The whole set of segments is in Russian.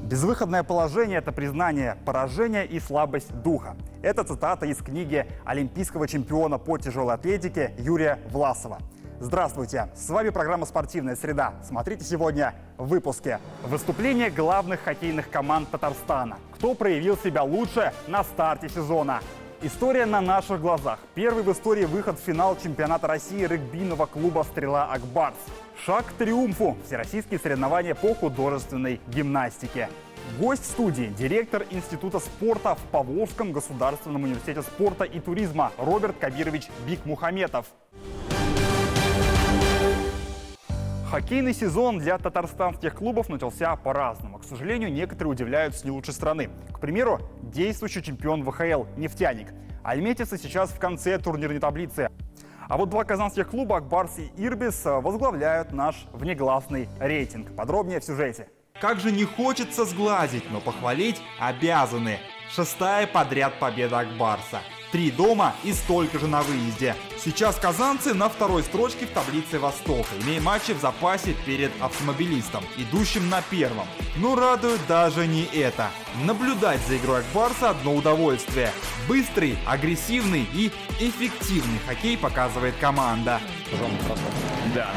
Безвыходное положение – это признание поражения и слабость духа. Это цитата из книги олимпийского чемпиона по тяжелой атлетике Юрия Власова. Здравствуйте! С вами программа «Спортивная среда». Смотрите сегодня в выпуске. Выступление главных хоккейных команд Татарстана. Кто проявил себя лучше на старте сезона? История на наших глазах. Первый в истории выход в финал чемпионата России регбийного клуба «Стрела Ак Барс». Шаг к триумфу. Всероссийские соревнования по художественной гимнастике. Гость студии – директор Института спорта в Поволжском государственном университете спорта и туризма Роберт Кабирович Бикмухаметов. Хоккейный сезон для татарстанских клубов начался по-разному. К сожалению, некоторые удивляют с не лучшей стороны. К примеру, действующий чемпион ВХЛ «Нефтяник». Альметьевцы сейчас в конце турнирной таблицы. А вот два казанских клуба «Ак Барс» и «Ирбис» возглавляют наш внегласный рейтинг. Подробнее в сюжете. Как же не хочется сглазить, но похвалить обязаны. 6-я подряд победа Ак Барса. 3 дома и столько же на выезде. Сейчас казанцы на второй строчке в таблице Востока, имея матчи в запасе перед автомобилистом, идущим на первом. Но радует даже не это. Наблюдать за игрой Ак Барса одно удовольствие. Быстрый, агрессивный и эффективный хоккей показывает команда. Да,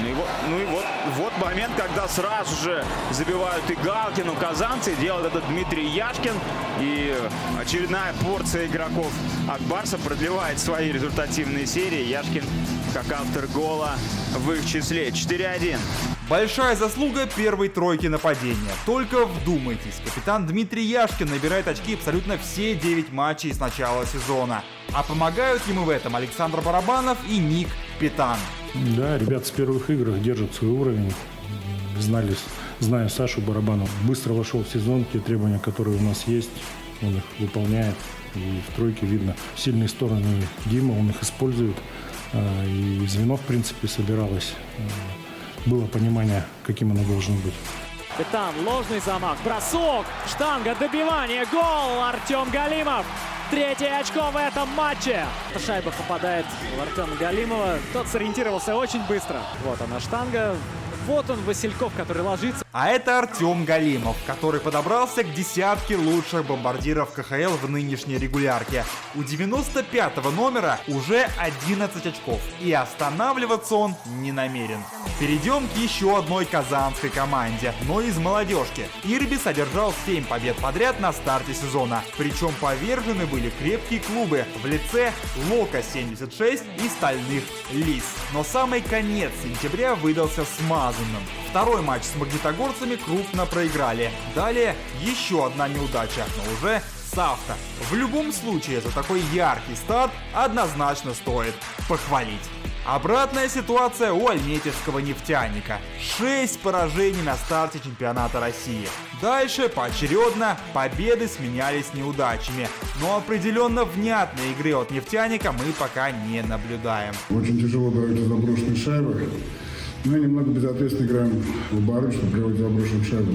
вот момент, когда сразу же забивают и Галкину, казанцы, делает это Дмитрий Яшкин. И очередная порция игроков Ак Барса продлевает свои результативные серии. Яшкин как автор гола в их числе. 4-1. Большая заслуга первой тройки нападения. Только вдумайтесь, капитан Дмитрий Яшкин набирает очки абсолютно все 9 матчей с начала сезона. А помогают ему в этом Александр Барабанов и Ник Питан. Да, ребята с первых игр держат свой уровень. Зная Сашу Барабанова, быстро вошел в сезон. Те требования, которые у нас есть, он их выполняет. И в тройке видно сильные стороны Дима, он их использует. И звено, в принципе, собиралось. Было понимание, каким оно должно быть. Питан, ложный замах, бросок, штанга, добивание, гол! Артем Галимов. 3-е очко в этом матче. Шайба попадает в Артема Галимова. Тот сориентировался очень быстро. Вот она штанга. Вот он, Васильков, который ложится. А это Артем Галимов, который подобрался к десятке лучших бомбардиров КХЛ в нынешней регулярке. У 95-го номера уже 11 очков. И останавливаться он не намерен. Перейдем к еще одной казанской команде, но из молодежки. Ирбис одержал 7 побед подряд на старте сезона. Причем повержены были крепкие клубы в лице Лока-76 и Стальных Лис. Но самый конец сентября выдался смазанным. Второй матч с магнитогорцами крупно проиграли. Далее еще одна неудача, но уже с авто. В любом случае, за такой яркий старт однозначно стоит похвалить. Обратная ситуация у альметьевского «Нефтяника». 6 поражений на старте чемпионата России. Дальше поочередно победы сменялись неудачами. Но определенно внятной игры от «Нефтяника» мы пока не наблюдаем. Очень тяжело давать заброшенные шайбы. Мы немного безответственно играем в обороне, чтобы приводить заброшенную шайбу.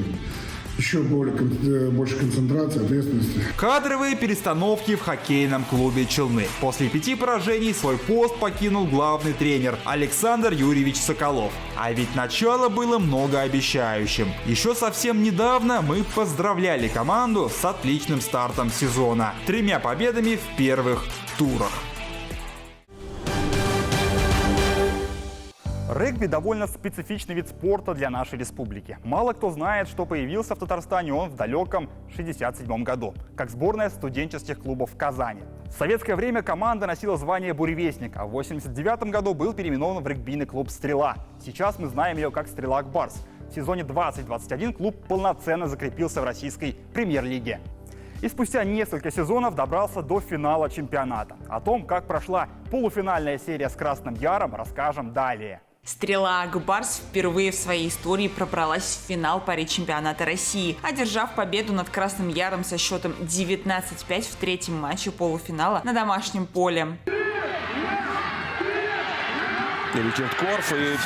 Еще больше концентрации, ответственности. Кадровые перестановки в хоккейном клубе «Челны». После 5 поражений свой пост покинул главный тренер Александр Юрьевич Соколов. А ведь начало было многообещающим. Еще совсем недавно мы поздравляли команду с отличным стартом сезона. 3 победами в первых турах. Регби довольно специфичный вид спорта для нашей республики. Мало кто знает, что появился в Татарстане он в далеком 1967 году, как сборная студенческих клубов в Казани. В советское время команда носила звание «Буревестник», а в 1989 году был переименован в регбийный клуб «Стрела». Сейчас мы знаем ее как «Стрела Ак Барс». В сезоне 2021 клуб полноценно закрепился в российской премьер-лиге. И спустя несколько сезонов добрался до финала чемпионата. О том, как прошла полуфинальная серия с Красным Яром, расскажем далее. Стрела Ак Барс впервые в своей истории пробралась в финал пари чемпионата России, одержав победу над Красным Яром со счетом 19-5 в третьем матче полуфинала на домашнем поле. Летит Корф и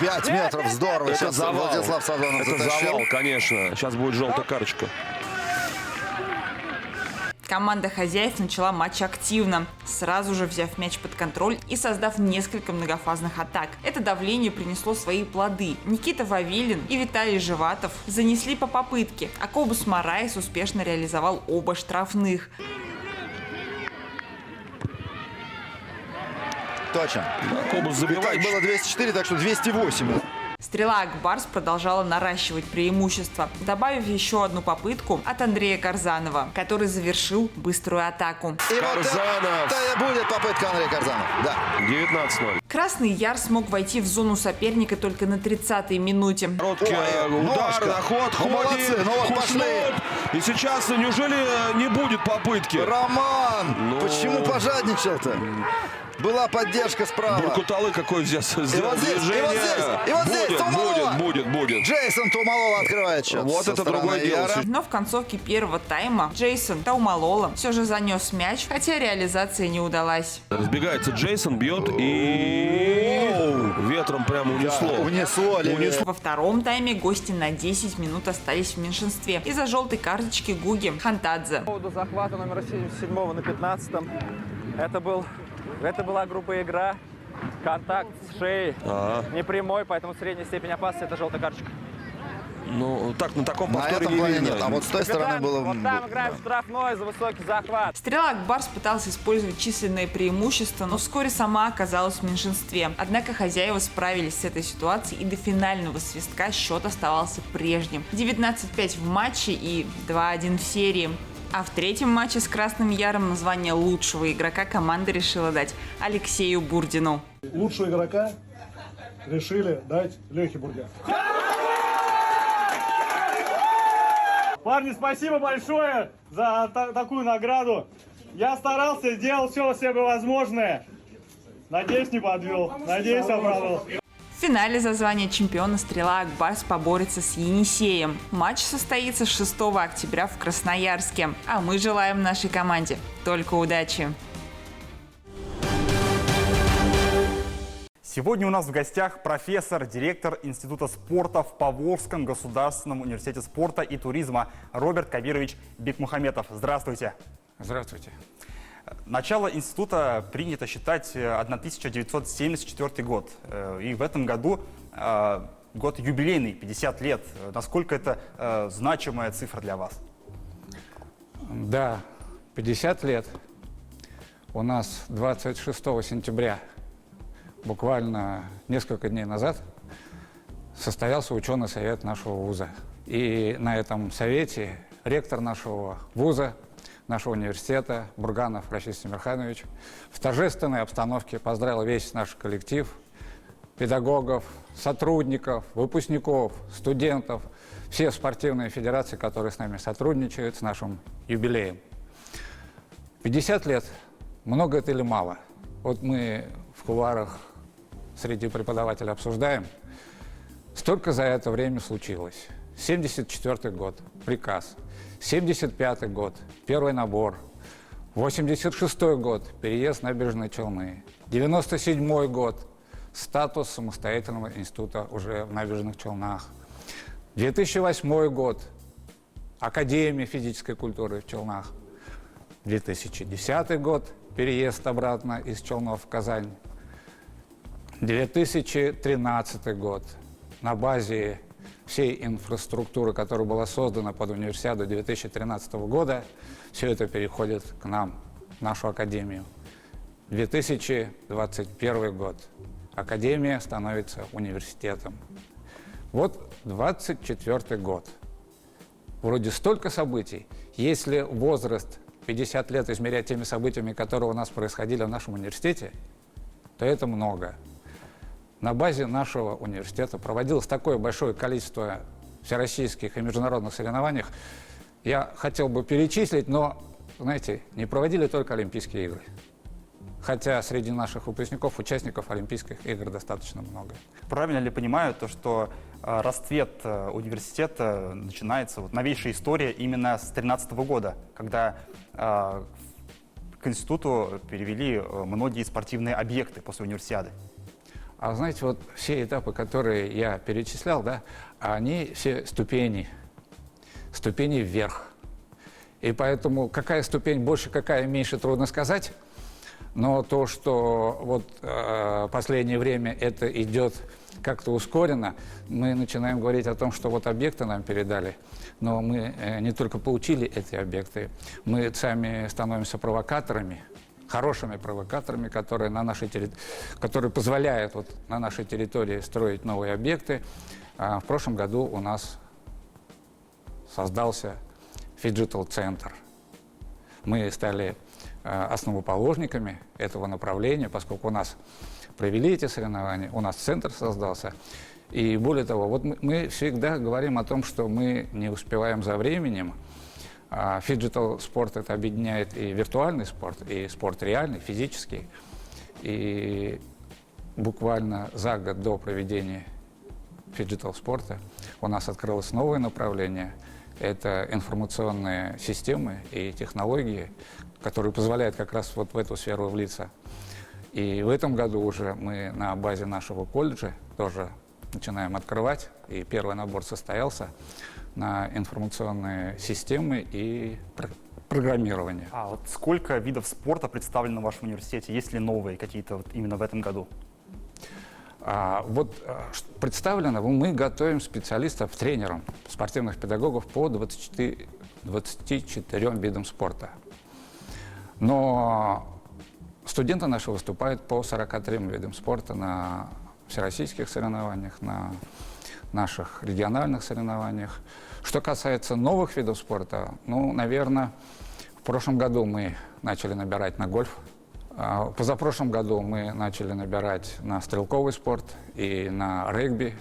5 метров, здорово. Это Сейчас завал. Владислав Сазонов Это затащил. завал, конечно. Сейчас будет желтая карточка. Команда хозяев начала матч активно, сразу же взяв мяч под контроль и создав несколько многофазных атак. Это давление принесло свои плоды. Никита Вавилин и Виталий Живатов занесли по попытке, а Кобус Мараис успешно реализовал оба штрафных. Точно. Кобус забивает. Было 204, так что 208. Стрела Акбарс продолжала наращивать преимущество, добавив еще одну попытку от Андрея Карзанова, который завершил быструю атаку. И Карзанов. вот это будет попытка Андрея Карзанова. Да. 19-0. Красный Яр смог войти в зону соперника только на 30-й минуте. Короткий удар, ножка. наход, Ну, молодцы, ну вот пошли. И сейчас неужели не будет попытки? Роман! Ну. Почему пожадничал-то? Была поддержка справа. Буркуталы какой сделал здесь, движение. и вот здесь, и вот здесь, Тумалова. Будет. Джейсон Тумалова открывает счет. Вот со это стороны другое дело. Яра. Но в концовке первого тайма Джейсон Таумалола все же занес мяч, хотя реализация не удалась. Разбегается Джейсон, бьет и ветром прямо унесло. Унесло, Оливия. Во втором тайме гости на 10 минут остались в меньшинстве из-за желтой карточки Гуги Хантадзе. По поводу захвата номера 77 на 15-м. Это была группа игра. Контакт с шеей. Не прямой, поэтому средняя степень опасности — это желтая карточка. Ну, так на таком На повторе этом не плане видно. нет, а вот с той стороны было... Вот там играет штрафной за высокий захват. Стрела Акбарс пытался использовать численное преимущество, но вскоре сама оказалась в меньшинстве. Однако хозяева справились с этой ситуацией, и до финального свистка счет оставался прежним. 19-5 в матче и 2-1 в серии. А в третьем матче с Красным Яром звание лучшего игрока команда решила дать Алексею Бурдину. Лучшего игрока решили дать Лехе Бурдину. Парни, спасибо большое за такую награду. Я старался, сделал все себе возможное. Надеюсь, не подвел. Надеюсь, обрадовал. В финале за звание чемпиона стрела Акбарс поборется с Енисеем. Матч состоится 6 октября в Красноярске. А мы желаем нашей команде только удачи. Сегодня у нас в гостях профессор, директор Института спорта в Поволжском государственном университете спорта и туризма Роберт Кабирович Бекмухаметов. Здравствуйте. Здравствуйте. Начало института принято считать 1974 год. И в этом году год юбилейный, 50 лет. Насколько это значимая цифра для вас? Да, 50 лет. У нас 26 сентября, буквально несколько дней назад, состоялся ученый совет нашего вуза. И на этом совете ректор нашего вуза, нашего университета Бурганов Рашид Семирханович в торжественной обстановке поздравил весь наш коллектив, педагогов, сотрудников, выпускников, студентов, все спортивные федерации, которые с нами сотрудничают, с нашим юбилеем. 50 лет. Много это или мало? Вот мы в кулуарах среди преподавателей обсуждаем. Столько за это время случилось. 74 год, приказ. 75-й год, первый набор. 86-й год, переезд Набережные Челны. 97-й год, статус самостоятельного института уже в Набережных Челнах. 2008 год, Академия физической культуры в Челнах. 2010 год, переезд обратно из Челнов в Казань. 2013 год, на базе всей инфраструктуры, которая была создана под универсиаду 2013 года, все это переходит к нам, в нашу академию. 2021 год. Академия становится университетом. Вот 24 год. Вроде столько событий. Если возраст 50 лет измерять теми событиями, которые у нас происходили в нашем университете, то это много. На базе нашего университета проводилось такое большое количество всероссийских и международных соревнований. Я хотел бы перечислить, но, знаете, не проводили только Олимпийские игры. Хотя среди наших выпускников, участников Олимпийских игр достаточно много. Правильно ли понимаю то, что расцвет университета начинается, вот, новейшая история именно с 2013 года, когда к институту перевели многие спортивные объекты после универсиады? А знаете, вот все этапы, которые я перечислял, да, они все ступени вверх. И поэтому какая ступень больше, какая меньше, трудно сказать. Но то, что вот последнее время это идет как-то ускоренно, мы начинаем говорить о том, что вот объекты нам передали, но мы не только получили эти объекты, мы сами становимся провокаторами, хорошими провокаторами, которые позволяют вот на нашей территории строить новые объекты. В прошлом году у нас создался фиджитал-центр. Мы стали основоположниками этого направления, поскольку у нас провели эти соревнования, у нас центр создался. И более того, вот мы всегда говорим о том, что мы не успеваем за временем. Фиджитал-спорт это объединяет и виртуальный спорт, и спорт реальный, физический. И буквально за год до проведения фиджитал-спорта у нас открылось новое направление. Это информационные системы и технологии, которые позволяют как раз вот в эту сферу влиться. И в этом году уже мы на базе нашего колледжа тоже начинаем открывать, и первый набор состоялся на информационные системы и программирование. А вот сколько видов спорта представлено в вашем университете? Есть ли новые какие-то вот именно в этом году? Представлено, мы готовим специалистов, тренеров, спортивных педагогов по 24 видам спорта. Но студенты наши выступают по 43 видам спорта на всероссийских соревнованиях, на наших региональных соревнованиях. Что касается новых видов спорта, наверное, в прошлом году мы начали набирать на гольф. Позапрошлом году мы начали набирать на стрелковый спорт и на регби.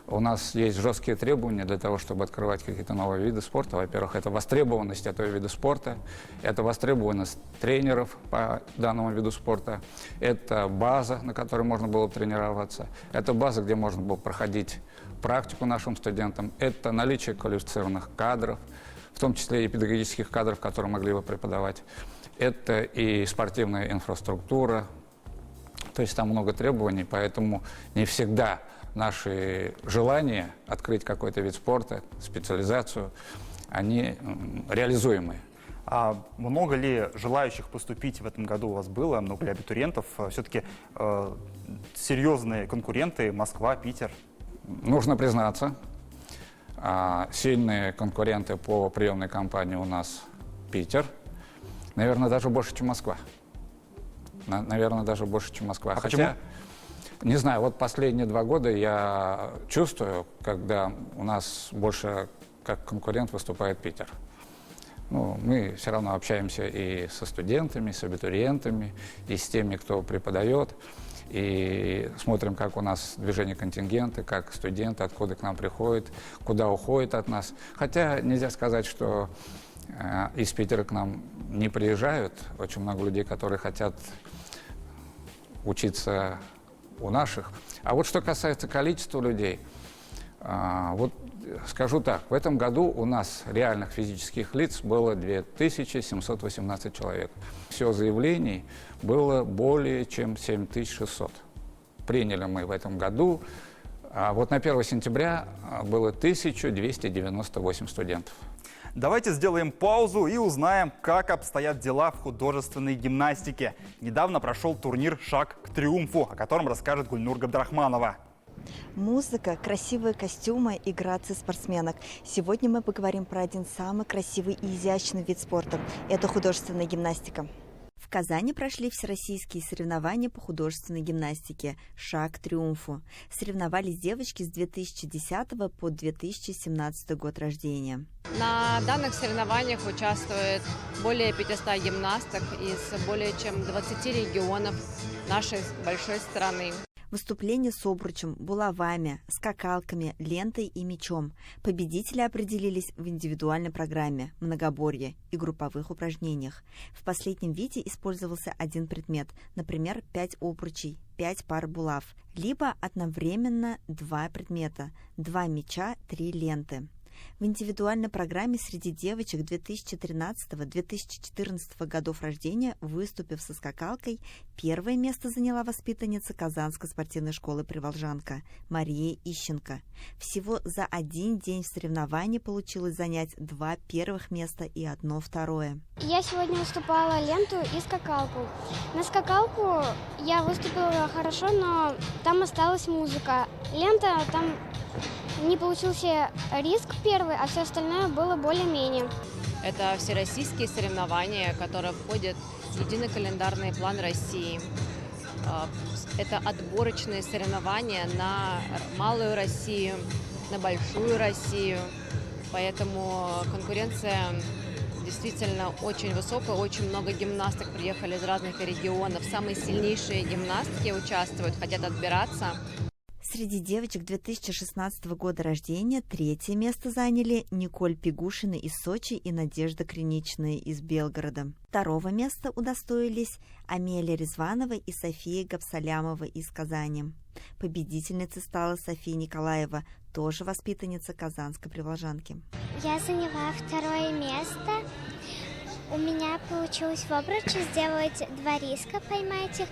У нас есть жесткие требования для того, чтобы открывать какие-то новые виды спорта. Во-первых, это востребованность этого вида спорта, это востребованность тренеров по данному виду спорта, это база, на которой можно было тренироваться, это база, где можно было проходить практику нашим студентам, это наличие квалифицированных кадров, в том числе и педагогических кадров, которые могли бы преподавать. Это и спортивная инфраструктура, то есть там много требований, поэтому не всегда наши желания открыть какой-то вид спорта, специализацию, они реализуемые. А много ли желающих поступить в этом году у вас было? Много ли абитуриентов? Все-таки серьезные конкуренты — Москва, Питер? Нужно признаться, сильные конкуренты по приемной кампании у нас Питер. Наверное, даже больше, чем Москва. Наверное, даже больше, чем Москва. А почему? Не знаю, вот последние 2 года я чувствую, когда у нас больше как конкурент выступает Питер. Мы все равно общаемся и со студентами, с абитуриентами, и с теми, кто преподает. И смотрим, как у нас движение контингента, как студенты, откуда к нам приходят, куда уходят от нас. Хотя нельзя сказать, что из Питера к нам не приезжают. Очень много людей, которые хотят учиться у наших. А вот что касается количества людей, вот скажу так, в этом году у нас реальных физических лиц было 2718 человек. Всего заявлений было более чем 7600. Приняли мы в этом году. А вот на 1 сентября было 1298 студентов. Давайте сделаем паузу и узнаем, как обстоят дела в художественной гимнастике. Недавно прошел турнир «Шаг к триумфу», о котором расскажет Гульнур Габдрахманова. Музыка, красивые костюмы и грации спортсменок. Сегодня мы поговорим про один самый красивый и изящный вид спорта. Это художественная гимнастика. В Казани прошли всероссийские соревнования по художественной гимнастике «Шаг к триумфу». Соревновались девочки с 2010 по 2017 год рождения. На данных соревнованиях участвует более 500 гимнасток из более чем 20 регионов нашей большой страны. Выступления с обручем, булавами, скакалками, лентой и мячом. Победители определились в индивидуальной программе, многоборье и групповых упражнениях. В последнем виде использовался один предмет, например, 5 обручей, 5 пар булав, либо одновременно 2 предмета, 2 мяча, 3 ленты. В индивидуальной программе среди девочек 2013-2014 годов рождения, выступив со скакалкой, первое место заняла воспитанница Казанской спортивной школы «Приволжанка» Мария Ищенко. Всего за один день в соревновании получилось занять 2 первых места и 1 второе. Я сегодня выступала ленту и скакалку. На скакалку я выступила хорошо, но там осталась музыка. Лента, там не получился риск первый, а все остальное было более-менее. Это всероссийские соревнования, которые входят в единый календарный план России. Это отборочные соревнования на малую Россию, на большую Россию. Поэтому конкуренция действительно очень высокая. Очень много гимнасток приехали из разных регионов. Самые сильнейшие гимнастки участвуют, хотят отбираться. Среди девочек 2016 года рождения 3-е место заняли Николь Пигушина из Сочи и Надежда Криничная из Белгорода. 2-го места удостоились Амелия Резванова и София Габсалямова из Казани. Победительницей стала София Николаева, тоже воспитанница Казанской Приволжанки. Я заняла 2-е место. У меня получилось в обруче сделать 2 риска, поймать их,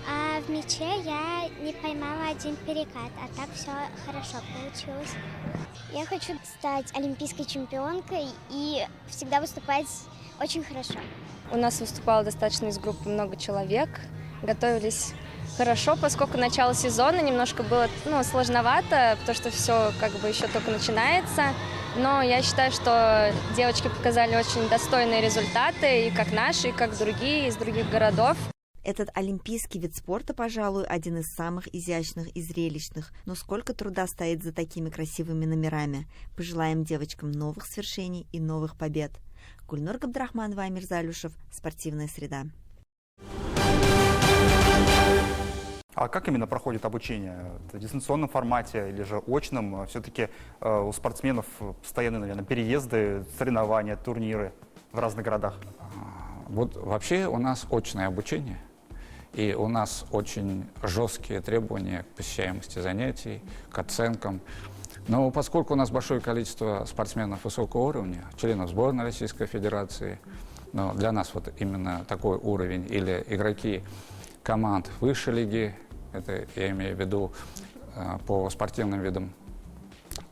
а в мяче я не поймала 1 перекат, а так все хорошо получилось. Я хочу стать олимпийской чемпионкой и всегда выступать очень хорошо. У нас выступало достаточно из группы много человек, готовились хорошо, поскольку начало сезона немножко было сложновато, потому что все еще только начинается. Но я считаю, что девочки показали очень достойные результаты, и как наши, и как другие, из других городов. Этот олимпийский вид спорта, пожалуй, один из самых изящных и зрелищных. Но сколько труда стоит за такими красивыми номерами. Пожелаем девочкам новых свершений и новых побед. Гульнур Габдрахманова, Амир Залюшев, «Спортивная среда». А как именно проходит обучение? В дистанционном формате или же очном? Все-таки у спортсменов постоянно, наверное, переезды, соревнования, турниры в разных городах. Вот вообще у нас очное обучение, и у нас очень жесткие требования к посещаемости занятий, к оценкам. Но поскольку у нас большое количество спортсменов высокого уровня, членов сборной Российской Федерации, но для нас вот именно такой уровень, или игроки команд высшей лиги, это я имею в виду по спортивным видам,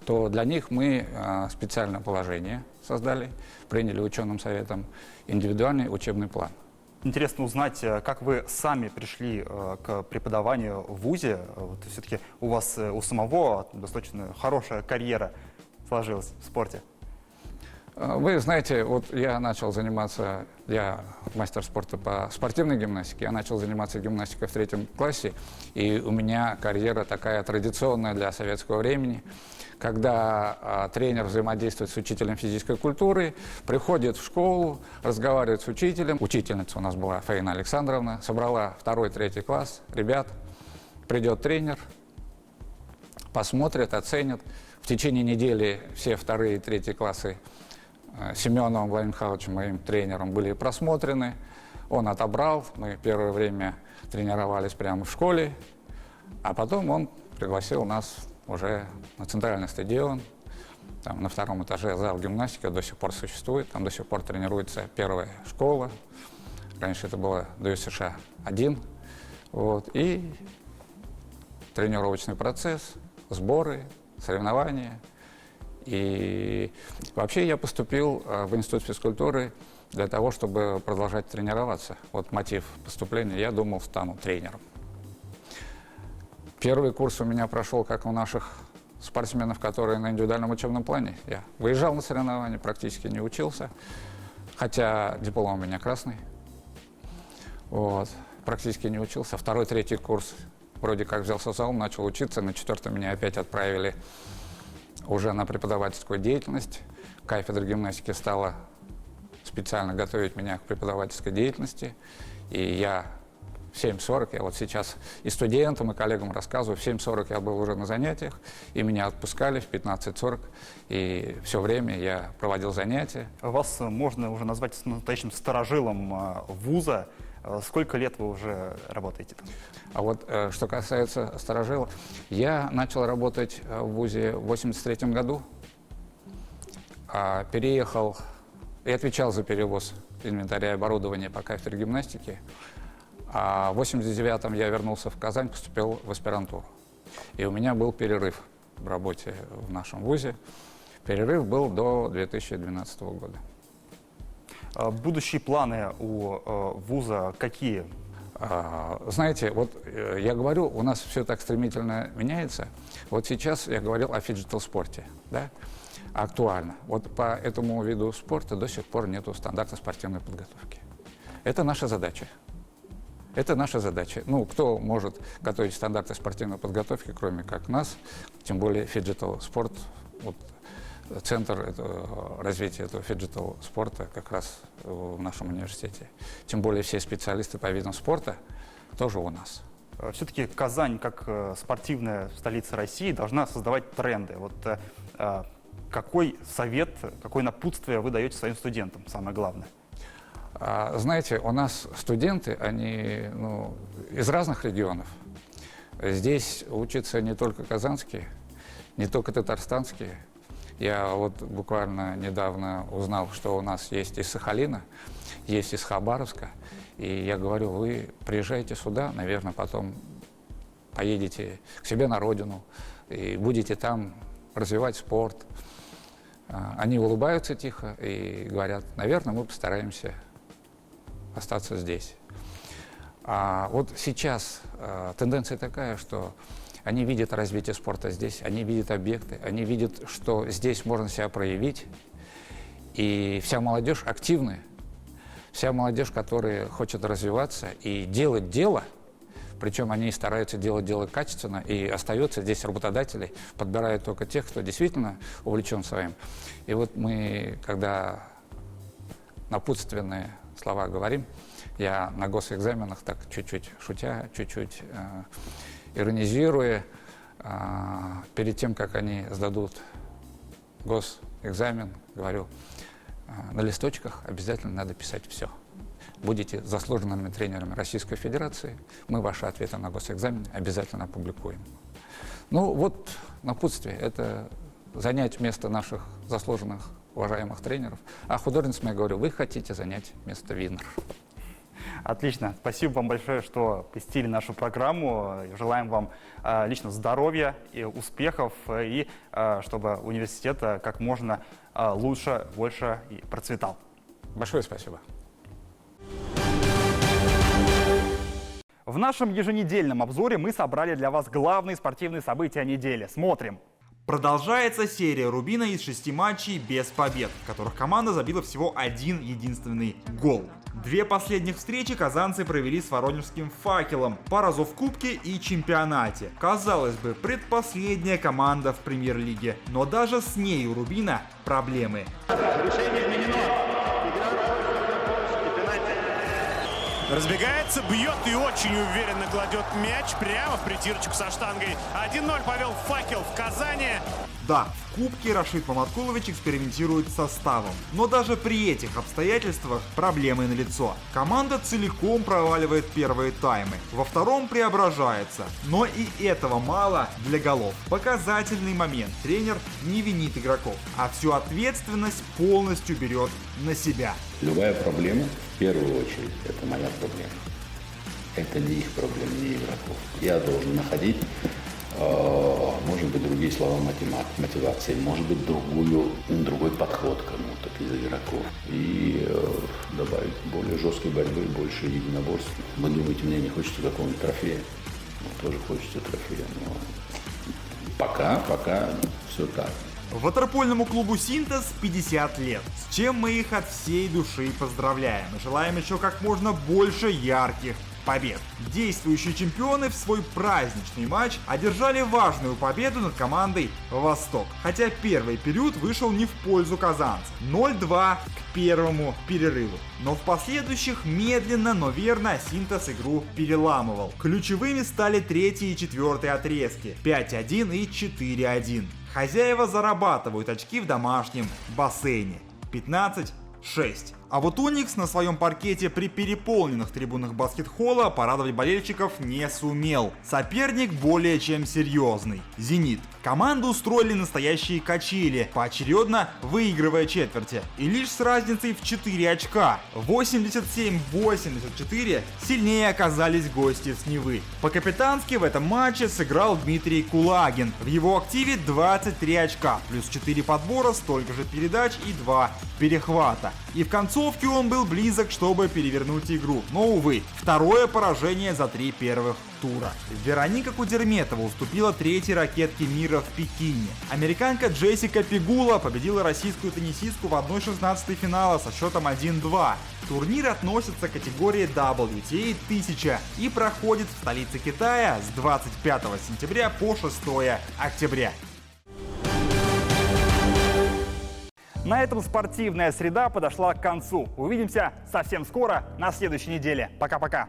то для них мы специальное положение создали, приняли ученым советом индивидуальный учебный план. Интересно узнать, как вы сами пришли к преподаванию в ВУЗе. Вот все-таки у вас у самого достаточно хорошая карьера сложилась в спорте. Вы знаете, вот я начал заниматься, я мастер спорта по спортивной гимнастике, я начал заниматься гимнастикой в 3 классе, и у меня карьера такая традиционная для советского времени, когда тренер взаимодействует с учителем физической культуры, приходит в школу, разговаривает с учителем. Учительница у нас была Фаина Александровна, собрала 2-3 класс ребят, придет тренер, посмотрит, оценит. В течение недели все 2 и 3 классы Семеновым Владимиром Михайловичем, моим тренером, были просмотрены. Он отобрал, мы первое время тренировались прямо в школе, а потом он пригласил нас уже на центральный стадион. Там на 2-м этаже зал гимнастики до сих пор существует, там до сих пор тренируется первая школа. Раньше это было ДЮСШ-1. Вот. И тренировочный процесс, сборы, соревнования. И вообще я поступил в Институт физкультуры для того, чтобы продолжать тренироваться. Вот мотив поступления, я думал, стану тренером. Первый курс у меня прошел, как у наших спортсменов, которые на индивидуальном учебном плане. Я выезжал на соревнования, практически не учился, хотя диплом у меня красный. Вот. Практически не учился. 2-3 курс вроде как взялся за ум, начал учиться. На 4-м меня опять отправили уже на преподавательскую деятельность. Кафедра гимнастики стала специально готовить меня к преподавательской деятельности. И я в 7:40, я вот сейчас и студентам, и коллегам рассказываю, в 7:40 я был уже на занятиях, и меня отпускали в 15:40, и все время я проводил занятия. Вас можно уже назвать настоящим старожилом вуза. Сколько лет вы уже работаете там? А вот что касается старожилов, я начал работать в ВУЗе в 1983 году. переехал и отвечал за перевоз инвентаря и оборудования по кафедре гимнастики. А в 89-м я вернулся в Казань, поступил в аспирантуру. И у меня был перерыв в работе в нашем вузе. Перерыв был до 2012 года. Будущие планы у вуза какие? Знаете, вот я говорю, у нас все так стремительно меняется. Вот сейчас я говорил о фиджитал-спорте, да? Актуально. Вот по этому виду спорта до сих пор нету стандарта спортивной подготовки. Это наша задача. Это наша задача. Ну, кто может готовить стандарты спортивной подготовки, кроме как нас, тем более фиджитал-спорт, вот, центр развития этого фиджитал-спорта как раз в нашем университете. Тем более все специалисты по видам спорта тоже у нас. Все-таки Казань, как спортивная столица России, должна создавать тренды. Вот какой совет, какое напутствие вы даете своим студентам, самое главное? Знаете, у нас студенты, они из разных регионов. Здесь учатся не только казанские, не только татарстанские. Я вот буквально недавно узнал, что у нас есть из Сахалина, есть из Хабаровска. И я говорю, вы приезжайте сюда, наверное, потом поедете к себе на родину и будете там развивать спорт. Они улыбаются тихо и говорят, наверное, мы постараемся остаться здесь. А вот сейчас тенденция такая, что они видят развитие спорта здесь, они видят объекты, они видят, что здесь можно себя проявить. И вся молодежь активная, вся молодежь, которая хочет развиваться и делать дело, причем они стараются делать дело качественно, и остается здесь работодатели, подбирают только тех, кто действительно увлечен своим. И вот мы, когда напутственные слова говорим, я на госэкзаменах так чуть-чуть шутя, чуть-чуть иронизируя, перед тем, как они сдадут госэкзамен, говорю, на листочках обязательно надо писать все. Будете заслуженными тренерами Российской Федерации, мы ваши ответы на госэкзамен обязательно опубликуем. Ну вот напутствие, это занять место наших заслуженных, уважаемых тренеров. А художницам я говорю, вы хотите занять место Виннер. Отлично. Спасибо вам большое, что посетили нашу программу. Желаем вам лично здоровья и успехов, и чтобы университет как можно лучше, больше процветал. Большое спасибо. В нашем еженедельном обзоре мы собрали для вас главные спортивные события недели. Смотрим. Продолжается серия Рубина из 6 матчей без побед, в которых команда забила всего один единственный гол. Две последних встречи казанцы провели с воронежским «Факелом» по разу в Кубке и чемпионате. Казалось бы, предпоследняя команда в премьер-лиге, но даже с ней у Рубина проблемы. Решение изменено. Разбегается, бьет и очень уверенно кладет мяч прямо в притирочку со штангой. 1-0 повел «Факел» в Казани. Да, в Кубке Рашид Маматкулович экспериментирует с составом. Но даже при этих обстоятельствах проблемы налицо. Команда целиком проваливает первые таймы. Во втором преображается. Но и этого мало для голов. Показательный момент. Тренер не винит игроков, а всю ответственность полностью берет на себя. Любая проблема, в первую очередь, это моя проблема. Это не их проблема, не игроков. Я должен находить, может быть, другие слова мотивации, может быть, другой подход к кому-то из игроков. И добавить более жесткой борьбы, больше единоборств. Вы думаете, мне не хочется какого-нибудь трофея? Тоже хочется трофея, но пока все так. Ватерпольному клубу «Синтез» 50 лет, с чем мы их от всей души поздравляем и желаем еще как можно больше ярких побед. Действующие чемпионы в свой праздничный матч одержали важную победу над командой «Восток», хотя первый период вышел не в пользу казанцев. 0-2 к первому перерыву. Но в последующих медленно, но верно «Синтез» игру переламывал. Ключевыми стали третий и четвертый отрезки 5-1 и 4-1. Хозяева зарабатывают очки в домашнем бассейне 15-6. А вот Уникс на своем паркете при переполненных трибунах баскет-холла порадовать болельщиков не сумел. Соперник более чем серьезный – «Зенит». Команды устроили настоящие качели, поочередно выигрывая четверти. И лишь с разницей в 4 очка, 87-84, сильнее оказались гости с Невы. По-капитански в этом матче сыграл Дмитрий Кулагин. В его активе 23 очка, плюс 4 подбора, столько же передач и 2 перехвата. И в концовке он был близок, чтобы перевернуть игру. Но, увы, второе поражение за 3 первых тура. Вероника Кудерметова уступила 3-й ракетке мира в Пекине. Американка Джессика Пегула победила российскую теннисистку в 1/16 финала со счетом 1-2. Турнир относится к категории WTA 1000 и проходит в столице Китая с 25 сентября по 6 октября. На этом спортивная среда подошла к концу. Увидимся совсем скоро, на следующей неделе. Пока-пока.